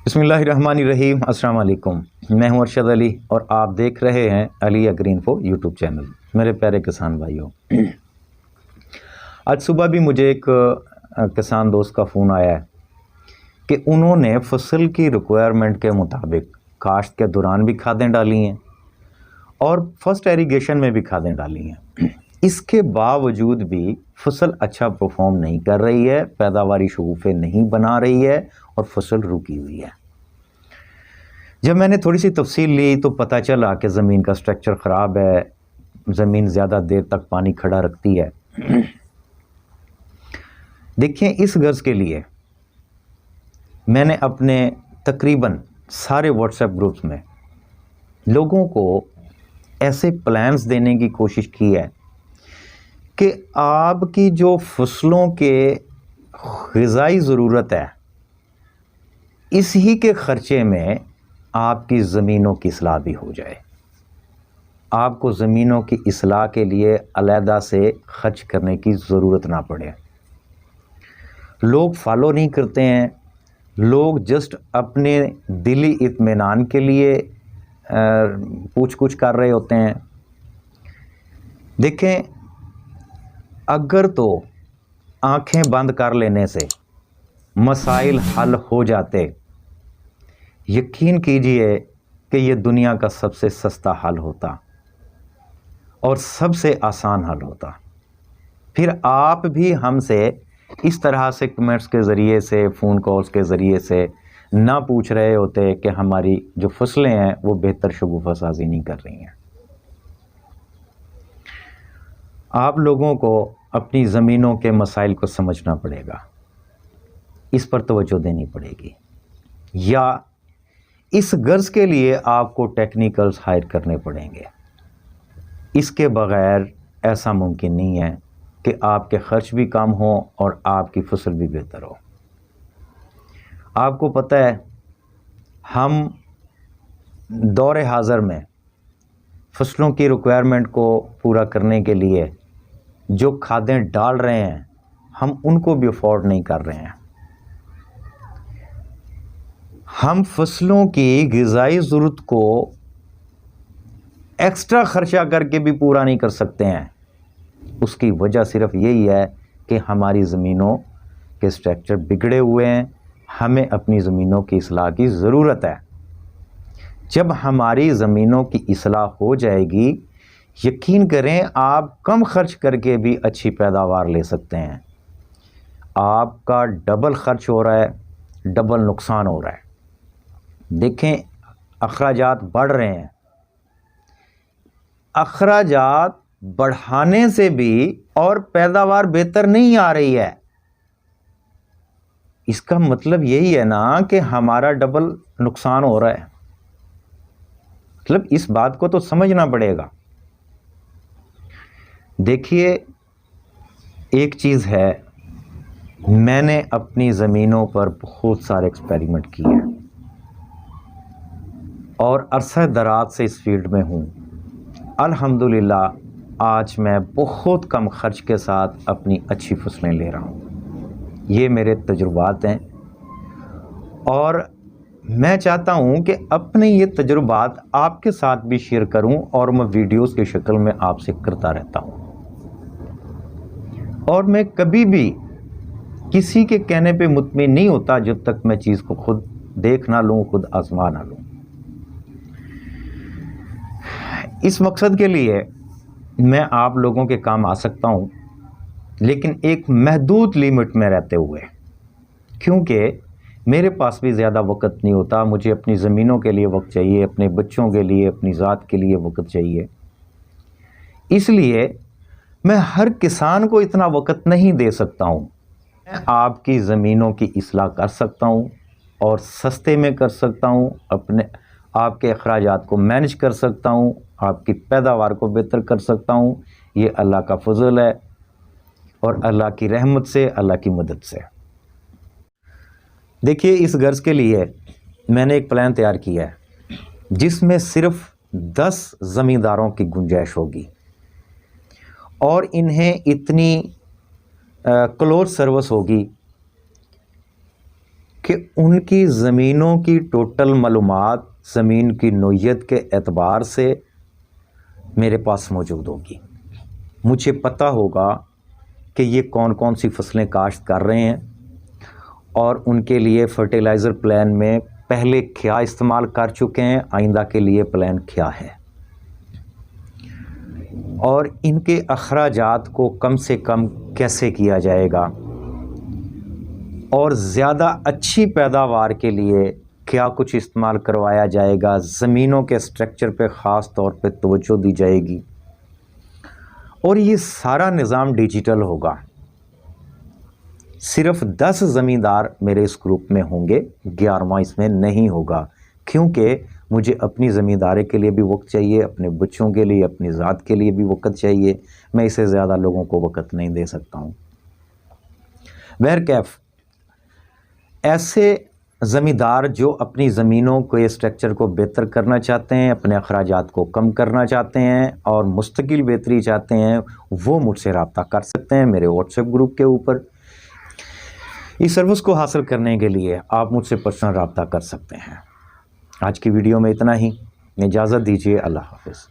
بسم اللہ الرحمن الرحیم۔ السلام علیکم، میں ہوں ارشد علی اور آپ دیکھ رہے ہیں علی اگرینفو یوٹیوب چینل۔ میرے پیارے کسان بھائیوں، آج صبح بھی مجھے ایک کسان دوست کا فون آیا ہے کہ انہوں نے فصل کی ریکوائرمنٹ کے مطابق کاشت کے دوران بھی کھادیں ڈالی ہیں اور فرسٹ ایریگیشن میں بھی کھادیں ڈالی ہیں۔ اس کے باوجود بھی فصل اچھا پرفارم نہیں کر رہی ہے، پیداواری شگوفے نہیں بنا رہی ہے اور فصل رکی ہوئی ہے۔ جب میں نے تھوڑی سی تفصیل لی تو پتہ چلا کہ زمین کا سٹرکچر خراب ہے، زمین زیادہ دیر تک پانی کھڑا رکھتی ہے۔ دیکھیں، اس غرض کے لیے میں نے اپنے تقریباً سارے واٹس ایپ گروپس میں لوگوں کو ایسے پلانز دینے کی کوشش کی ہے کہ آپ کی جو فصلوں کے غذائی ضرورت ہے، اس ہی کے خرچے میں آپ کی زمینوں کی اصلاح بھی ہو جائے، آپ کو زمینوں کی اصلاح کے لیے علیحدہ سے خرچ کرنے کی ضرورت نہ پڑے۔ لوگ فالو نہیں کرتے ہیں، لوگ جسٹ اپنے دلی اطمینان کے لیے پوچھ گچھ کر رہے ہوتے ہیں۔ دیکھیں، اگر تو آنکھیں بند کر لینے سے مسائل حل ہو جاتے، یقین کیجئے کہ یہ دنیا کا سب سے سستا حل ہوتا اور سب سے آسان حل ہوتا۔ پھر آپ بھی ہم سے اس طرح سے کمنٹس کے ذریعے سے، فون کالز کے ذریعے سے نہ پوچھ رہے ہوتے کہ ہماری جو فصلیں ہیں وہ بہتر شگوفہ سازی نہیں کر رہی ہیں۔ آپ لوگوں کو اپنی زمینوں کے مسائل کو سمجھنا پڑے گا، اس پر توجہ دینی پڑے گی، یا اس غرض کے لیے آپ کو ٹیکنیکلز ہائر کرنے پڑیں گے۔ اس کے بغیر ایسا ممکن نہیں ہے کہ آپ کے خرچ بھی کم ہوں اور آپ کی فصل بھی بہتر ہو۔ آپ کو پتہ ہے، ہم دور حاضر میں فصلوں کی ریکوائرمنٹ کو پورا کرنے کے لیے جو کھادیں ڈال رہے ہیں، ہم ان کو بھی افورڈ نہیں کر رہے ہیں۔ ہم فصلوں کی غذائی ضرورت کو ایکسٹرا خرچہ کر کے بھی پورا نہیں کر سکتے ہیں۔ اس کی وجہ صرف یہی ہے کہ ہماری زمینوں کے سٹرکچر بگڑے ہوئے ہیں، ہمیں اپنی زمینوں کی اصلاح کی ضرورت ہے۔ جب ہماری زمینوں کی اصلاح ہو جائے گی، یقین کریں آپ کم خرچ کر کے بھی اچھی پیداوار لے سکتے ہیں۔ آپ کا ڈبل خرچ ہو رہا ہے، ڈبل نقصان ہو رہا ہے۔ دیکھیں، اخراجات بڑھ رہے ہیں، اخراجات بڑھانے سے بھی اور پیداوار بہتر نہیں آ رہی ہے۔ اس کا مطلب یہی ہے نا کہ ہمارا ڈبل نقصان ہو رہا ہے۔ مطلب اس بات کو تو سمجھنا پڑے گا۔ دیکھیے، ایک چیز ہے، میں نے اپنی زمینوں پر بہت سارے ایکسپیریمنٹ کیے ہیں اور عرصہ دراز سے اس فیلڈ میں ہوں۔ الحمدللہ آج میں بہت کم خرچ کے ساتھ اپنی اچھی فصلیں لے رہا ہوں۔ یہ میرے تجربات ہیں اور میں چاہتا ہوں کہ اپنے یہ تجربات آپ کے ساتھ بھی شیئر کروں اور میں ویڈیوز کی شکل میں آپ سے کرتا رہتا ہوں۔ اور میں کبھی بھی کسی کے کہنے پہ مطمئن نہیں ہوتا جب تک میں چیز کو خود دیکھ نہ لوں، خود آزما نہ لوں۔ اس مقصد کے لیے میں آپ لوگوں کے کام آ سکتا ہوں، لیکن ایک محدود لیمٹ میں رہتے ہوئے، کیونکہ میرے پاس بھی زیادہ وقت نہیں ہوتا۔ مجھے اپنی زمینوں کے لیے وقت چاہیے، اپنے بچوں کے لیے، اپنی ذات کے لیے وقت چاہیے۔ اس لیے میں ہر کسان کو اتنا وقت نہیں دے سکتا ہوں۔ میں آپ کی زمینوں کی اصلاح کر سکتا ہوں اور سستے میں کر سکتا ہوں، آپ کے اخراجات کو مینج کر سکتا ہوں، آپ کی پیداوار کو بہتر کر سکتا ہوں۔ یہ اللہ کا فضل ہے اور اللہ کی رحمت سے، اللہ کی مدد سے۔ دیکھیے، اس غرض کے لیے میں نے ایک پلان تیار کیا ہے جس میں صرف 10 زمینداروں کی گنجائش ہوگی اور انہیں اتنی کلوز سروس ہوگی کہ ان کی زمینوں کی ٹوٹل معلومات زمین کی نوعیت کے اعتبار سے میرے پاس موجود ہوگی. مجھے پتہ ہوگا کہ یہ کون کون سی فصلیں کاشت کر رہے ہیں اور ان کے لیے فرٹیلائزر پلان میں پہلے کیا استعمال کر چکے ہیں, آئندہ کے لیے پلان کیا ہے, اور ان کے اخراجات کو کم سے کم کیسے کیا جائے گا, اور زیادہ اچھی پیداوار کے لیے کیا کچھ استعمال کروایا جائے گا. زمینوں کے سٹرکچر پہ خاص طور پہ توجہ دی جائے گی, اور یہ سارا نظام ڈیجیٹل ہوگا. صرف 10 زمیندار میرے اس گروپ میں ہوں گے, 11واں اس میں نہیں ہوگا, کیونکہ مجھے اپنی زمینداری کے لیے بھی وقت چاہیے, اپنے بچوں کے لیے, اپنی ذات کے لیے بھی وقت چاہیے. میں اسے زیادہ لوگوں کو وقت نہیں دے سکتا ہوں. بہرکیف ایسے زمیندار جو اپنی زمینوں کے اسٹرکچر کو بہتر کرنا چاہتے ہیں, اپنے اخراجات کو کم کرنا چاہتے ہیں اور مستقل بہتری چاہتے ہیں, وہ مجھ سے رابطہ کر سکتے ہیں میرے واٹس ایپ گروپ کے اوپر. اس سروس کو حاصل کرنے کے لیے آپ مجھ سے پرسنل رابطہ کر سکتے ہیں. آج کی ویڈیو میں اتنا ہی. اجازت دیجیے. اللہ حافظ.